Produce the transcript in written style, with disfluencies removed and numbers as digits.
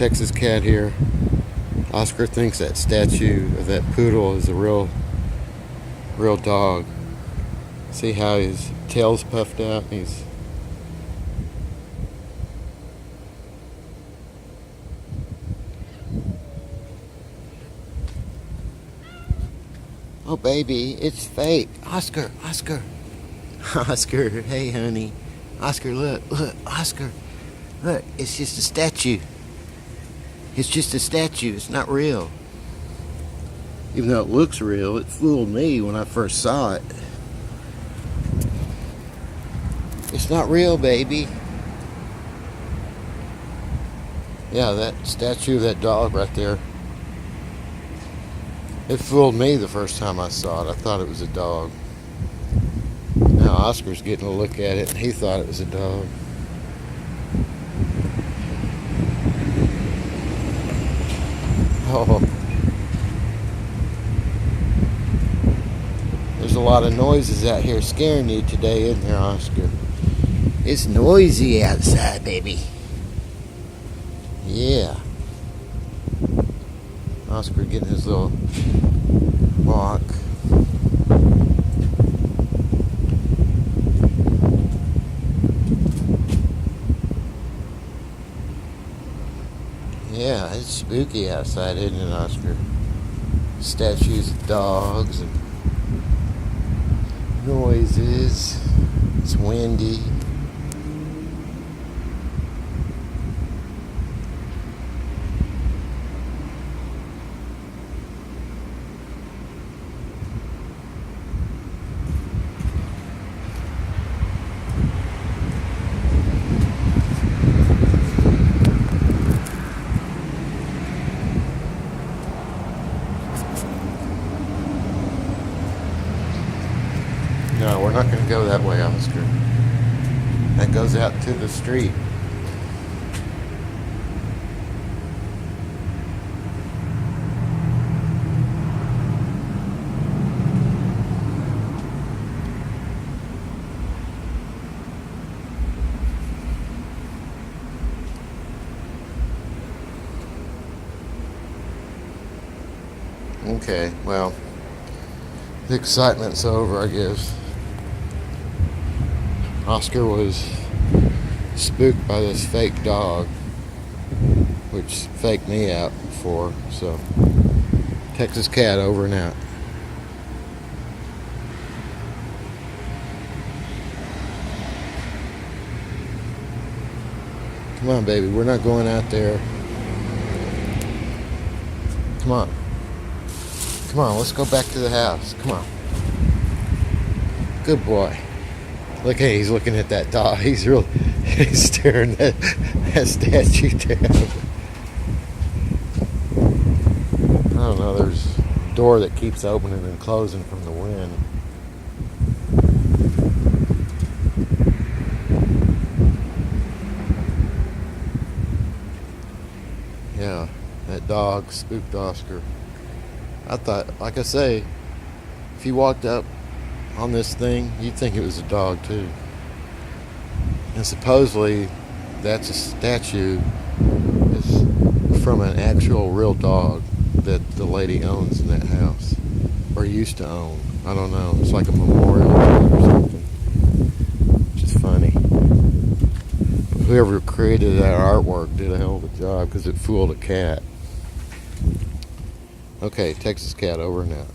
Texas cat here. Oscar thinks that statue of that poodle is a real dog. See how his tail's puffed out? Oh baby, it's fake. Oscar. Oscar, hey honey. Oscar, look, Oscar. Look, it's just a statue. It's just a statue, it's not real. Even though it looks real, it fooled me when I first saw it. It's not real, baby. Yeah, that statue of that dog right there. It fooled me the first time I saw it. I thought it was a dog. Now Oscar's getting a look at it and he thought it was a dog. Oh. There's a lot of noises out here scaring you today, isn't there, Oscar? It's noisy outside, baby. Yeah. Oscar getting his little walk. Yeah, it's spooky outside, isn't it, Oscar? Statues of dogs and noises. It's windy. No, we're not going to go that way, Oscar. That goes out to the street. Okay, well, the excitement's over, I guess. Oscar was spooked by this fake dog, which faked me out before, so Texas cat over and out. Come on, baby, we're not going out there. Come on. Come on, let's go back to the house. Come on. Good boy. Look, hey, he's looking at that dog. He's staring at that statue down. I don't know, there's a door that keeps opening and closing from the wind. Yeah, that dog spooked Oscar. I thought, like I say, if you walked up on this thing, you'd think it was a dog too. And supposedly that's a statue is from an actual real dog that the lady owns in that house, or used to own. I don't know, it's like a memorial or something. Which is funny. Whoever created that artwork did a hell of a job, because it fooled a cat. Okay, Texas cat over and out.